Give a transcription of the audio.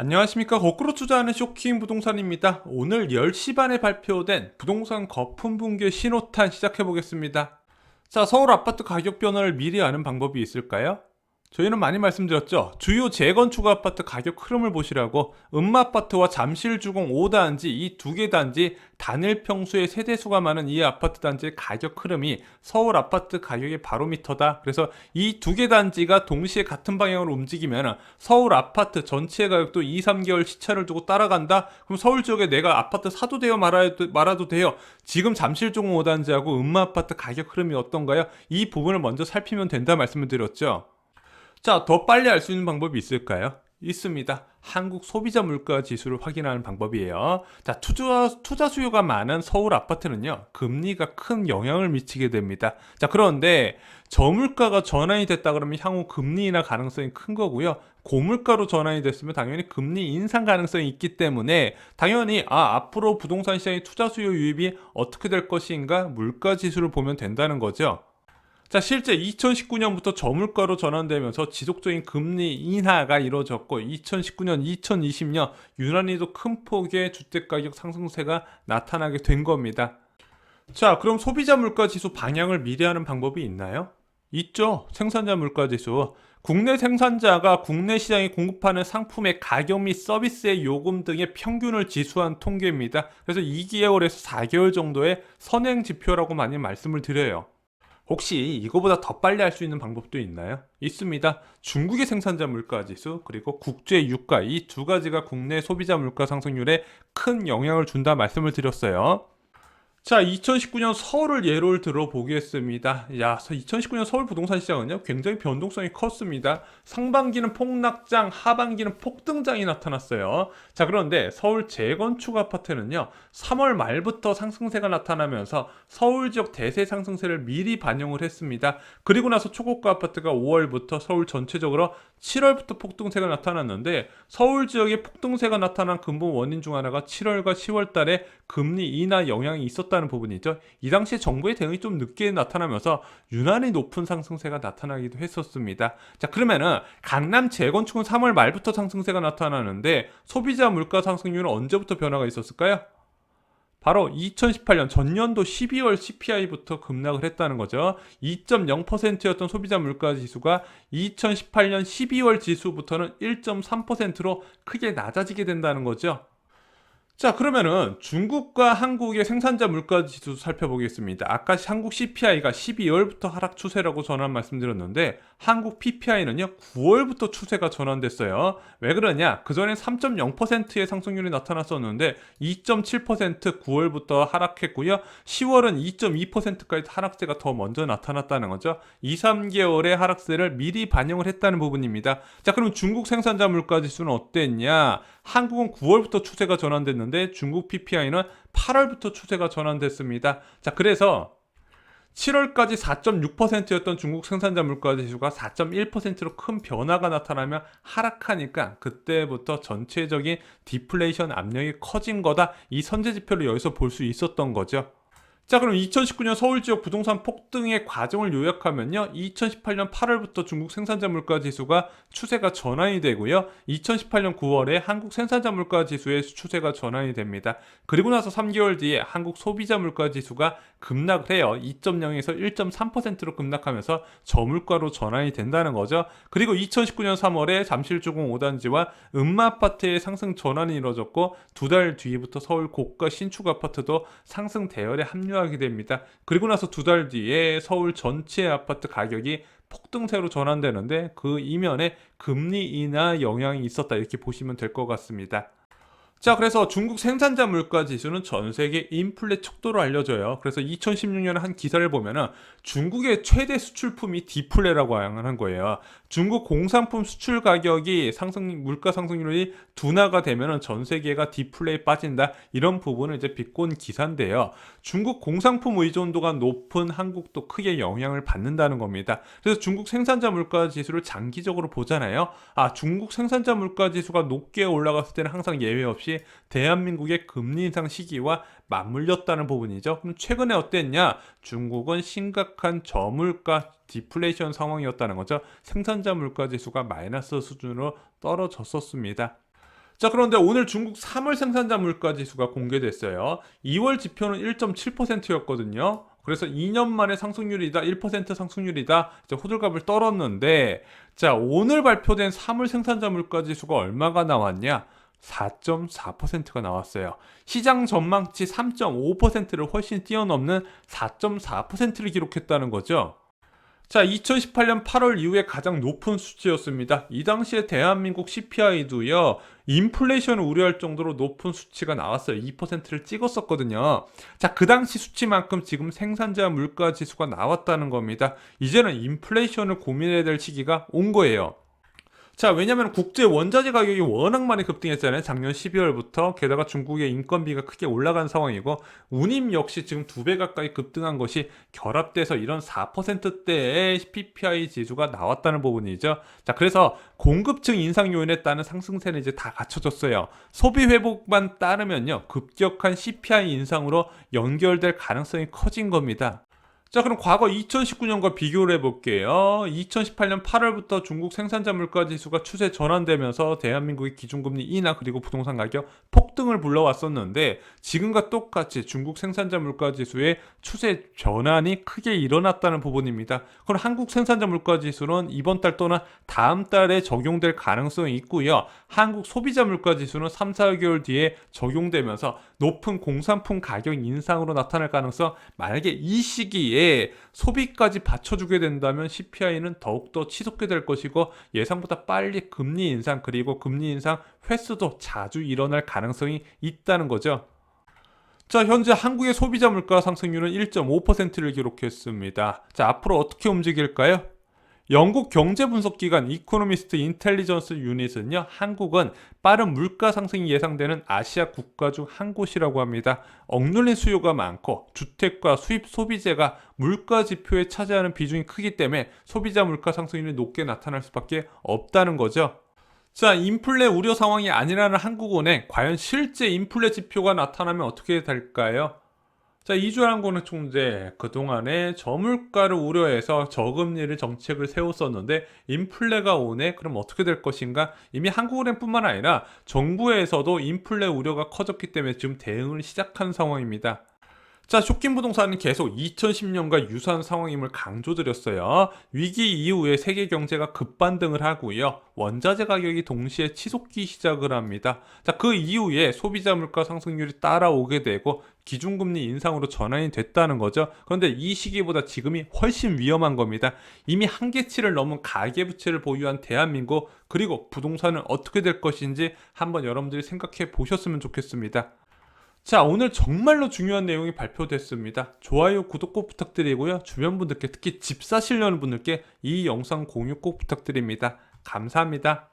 안녕하십니까. 거꾸로 투자하는 쇼킹 부동산입니다. 오늘 10시 반에 발표된 부동산 거품 붕괴 신호탄 시작해 보겠습니다. 자, 서울 아파트 가격 변화를 미리 아는 방법이 있을까요? 저희는 많이 말씀드렸죠. 주요 재건축 아파트 가격 흐름을 보시라고. 음마아파트와 잠실주공 5단지 이 두 개 단지 단일 평수의 세대수가 많은 이 아파트 단지의 가격 흐름이 서울 아파트 가격의 바로미터다. 그래서 이 두 개 단지가 동시에 같은 방향으로 움직이면 서울 아파트 전체 가격도 2, 3개월 시차를 두고 따라간다. 그럼 서울 지역에 내가 아파트 사도 돼요, 말아도 돼요. 지금 잠실주공 5단지하고 음마아파트 가격 흐름이 어떤가요? 이 부분을 먼저 살피면 된다 말씀을 드렸죠. 자, 더 빨리 알 수 있는 방법이 있을까요? 있습니다. 한국 소비자 물가 지수를 확인하는 방법이에요. 자, 투자 수요가 많은 서울 아파트는요, 금리가 큰 영향을 미치게 됩니다. 자, 그런데 저물가가 전환이 됐다 그러면 향후 금리 인하 가능성이 큰 거고요. 고물가로 전환이 됐으면 당연히 금리 인상 가능성이 있기 때문에 당연히 앞으로 부동산 시장의 투자 수요 유입이 어떻게 될 것인가 물가 지수를 보면 된다는 거죠. 자, 실제 2019년부터 저물가로 전환되면서 지속적인 금리 인하가 이루어졌고 2019년, 2020년 유난히도 큰 폭의 주택가격 상승세가 나타나게 된 겁니다. 자, 그럼 소비자 물가 지수 방향을 미리 하는 방법이 있나요? 있죠. 생산자 물가 지수. 국내 생산자가 국내 시장에 공급하는 상품의 가격 및 서비스의 요금 등의 평균을 지수한 통계입니다. 그래서 2개월에서 4개월 정도의 선행 지표라고 많이 말씀을 드려요. 혹시 이거보다 더 빨리 할 수 있는 방법도 있나요? 있습니다. 중국의 생산자 물가 지수 그리고 국제 유가 이 두 가지가 국내 소비자 물가 상승률에 큰 영향을 준다 말씀을 드렸어요. 자, 2019년 서울을 예로 들어보겠습니다. 2019년 서울 부동산 시장은요, 굉장히 변동성이 컸습니다. 상반기는 폭락장, 하반기는 폭등장이 나타났어요. 자, 그런데 서울 재건축 아파트는요, 3월 말부터 상승세가 나타나면서 서울 지역 대세 상승세를 미리 반영을 했습니다. 그리고 나서 초고가 아파트가 5월부터 서울 전체적으로 7월부터 폭등세가 나타났는데, 서울 지역에 폭등세가 나타난 근본 원인 중 하나가 7월과 10월 달에 금리 인하 영향이 있었다는 부분이죠. 이 당시에 정부의 대응이 좀 늦게 나타나면서 유난히 높은 상승세가 나타나기도 했었습니다. 자, 그러면은 강남 재건축은 3월 말부터 상승세가 나타나는데 소비자 물가 상승률은 언제부터 변화가 있었을까요? 바로 2018년 전년도 12월 CPI부터 급락을 했다는 거죠. 2.0%였던 소비자 물가 지수가 2018년 12월 지수부터는 1.3%로 크게 낮아지게 된다는 거죠. 자, 그러면은 중국과 한국의 생산자 물가 지수 살펴보겠습니다. 아까 한국 CPI가 12월부터 하락 추세라고 전환 말씀드렸는데 한국 PPI는요 9월부터 추세가 전환됐어요. 왜 그러냐? 그전엔 3.0%의 상승률이 나타났었는데 2.7% 9월부터 하락했고요. 10월은 2.2%까지 하락세가 더 먼저 나타났다는 거죠. 2, 3개월의 하락세를 미리 반영을 했다는 부분입니다. 자, 그럼 중국 생산자 물가 지수는 어땠냐? 한국은 9월부터 추세가 전환됐는데 중국 PPI는 8월부터 추세가 전환됐습니다. 자, 그래서 7월까지 4.6%였던 중국 생산자 물가 지수가 4.1%로 큰 변화가 나타나며 하락하니까 그때부터 전체적인 디플레이션 압력이 커진 거다. 이 선제 지표를 여기서 볼 수 있었던 거죠. 자, 그럼 2019년 서울 지역 부동산 폭등의 과정을 요약하면요. 2018년 8월부터 중국 생산자 물가 지수가 추세가 전환이 되고요. 2018년 9월에 한국 생산자 물가 지수의 추세가 전환이 됩니다. 그리고 나서 3개월 뒤에 한국 소비자 물가 지수가 급락을 해요. 2.0에서 1.3%로 급락하면서 저물가로 전환이 된다는 거죠. 그리고 2019년 3월에 잠실주공 5단지와 음마아파트의 상승 전환이 이루어졌고 두 달 뒤부터 서울 고가 신축 아파트도 상승 대열에 합류하게 됩니다. 그리고 나서 두 달 뒤에 서울 전체 아파트 가격이 폭등세로 전환되는데 그 이면에 금리 인하 영향이 있었다 이렇게 보시면 될 것 같습니다. 자, 그래서 중국 생산자 물가 지수는 전 세계 인플레 척도로 알려져요. 그래서 2016년에 한 기사를 보면은 중국의 최대 수출품이 디플레라고 하는 거예요. 중국 공산품 수출 가격이 물가 상승률이 둔화가 되면은 전 세계가 디플레에 빠진다. 이런 부분을 이제 비꼰 기사인데요. 중국 공산품 의존도가 높은 한국도 크게 영향을 받는다는 겁니다. 그래서 중국 생산자 물가 지수를 장기적으로 보잖아요. 중국 생산자 물가 지수가 높게 올라갔을 때는 항상 예외 없이 대한민국의 금리 인상 시기와 맞물렸다는 부분이죠. 그럼 최근에 어땠냐? 중국은 심각한 저물가 디플레이션 상황이었다는 거죠. 생산자 물가 지수가 마이너스 수준으로 떨어졌었습니다. 자, 그런데 오늘 중국 3월 생산자 물가 지수가 공개됐어요. 2월 지표는 1.7%였거든요. 그래서 2년 만에 상승률이다, 1% 상승률이다, 이제 호들갑을 떨었는데, 자, 오늘 발표된 3월 생산자 물가 지수가 얼마가 나왔냐? 4.4%가 나왔어요. 시장 전망치 3.5%를 훨씬 뛰어넘는 4.4%를 기록했다는 거죠. 자, 2018년 8월 이후에 가장 높은 수치였습니다. 이 당시에 대한민국 CPI도요, 인플레이션을 우려할 정도로 높은 수치가 나왔어요. 2%를 찍었었거든요. 자, 그 당시 수치만큼 지금 생산자 물가 지수가 나왔다는 겁니다. 이제는 인플레이션을 고민해야 될 시기가 온 거예요. 자, 왜냐면 국제 원자재 가격이 워낙 많이 급등했잖아요. 작년 12월부터. 게다가 중국의 인건비가 크게 올라간 상황이고, 운임 역시 지금 2배 가까이 급등한 것이 결합돼서 이런 4%대의 PPI 지수가 나왔다는 부분이죠. 자, 그래서 공급층 인상 요인에 따른 상승세는 이제 다 갖춰졌어요. 소비 회복만 따르면요, 급격한 CPI 인상으로 연결될 가능성이 커진 겁니다. 자, 그럼 과거 2019년과 비교를 해볼게요. 2018년 8월부터 중국 생산자 물가 지수가 추세 전환되면서 대한민국의 기준금리 인하 그리고 부동산 가격 폭등을 불러왔었는데, 지금과 똑같이 중국 생산자 물가 지수의 추세 전환이 크게 일어났다는 부분입니다. 그럼 한국 생산자 물가 지수는 이번 달 또는 다음 달에 적용될 가능성이 있고요. 한국 소비자 물가 지수는 3, 4개월 뒤에 적용되면서 높은 공산품 가격 인상으로 나타날 가능성, 만약에 이 시기에 소비까지 받쳐주게 된다면 CPI는 더욱더 치솟게 될 것이고, 예상보다 빨리 금리 인상 그리고 금리 인상 횟수도 자주 일어날 가능성이 있다는 거죠. 자, 현재 한국의 소비자 물가 상승률은 1.5%를 기록했습니다. 자, 앞으로 어떻게 움직일까요? 영국 경제 분석기관 이코노미스트 인텔리전스 유닛은요, 한국은 빠른 물가 상승이 예상되는 아시아 국가 중 한 곳이라고 합니다. 억눌린 수요가 많고 주택과 수입 소비재가 물가 지표에 차지하는 비중이 크기 때문에 소비자 물가 상승률이 높게 나타날 수밖에 없다는 거죠. 자, 인플레 우려 상황이 아니라는 한국은행, 과연 실제 인플레 지표가 나타나면 어떻게 될까요? 자, 이주환고는 총재, 그동안에 저물가를 우려해서 저금리를 정책을 세웠었는데 인플레가 오네? 그럼 어떻게 될 것인가? 이미 한국은행뿐만 아니라 정부에서도 인플레 우려가 커졌기 때문에 지금 대응을 시작한 상황입니다. 자, 쇼킹 부동산은 계속 2010년과 유사한 상황임을 강조드렸어요. 위기 이후에 세계 경제가 급반등을 하고요. 원자재 가격이 동시에 치솟기 시작을 합니다. 자, 그 이후에 소비자 물가 상승률이 따라오게 되고 기준금리 인상으로 전환이 됐다는 거죠. 그런데 이 시기보다 지금이 훨씬 위험한 겁니다. 이미 한계치를 넘은 가계부채를 보유한 대한민국, 그리고 부동산은 어떻게 될 것인지 한번 여러분들이 생각해 보셨으면 좋겠습니다. 자, 오늘 정말로 중요한 내용이 발표됐습니다. 좋아요, 구독 꼭 부탁드리고요. 주변 분들께, 특히 집 사시려는 분들께 이 영상 공유 꼭 부탁드립니다. 감사합니다.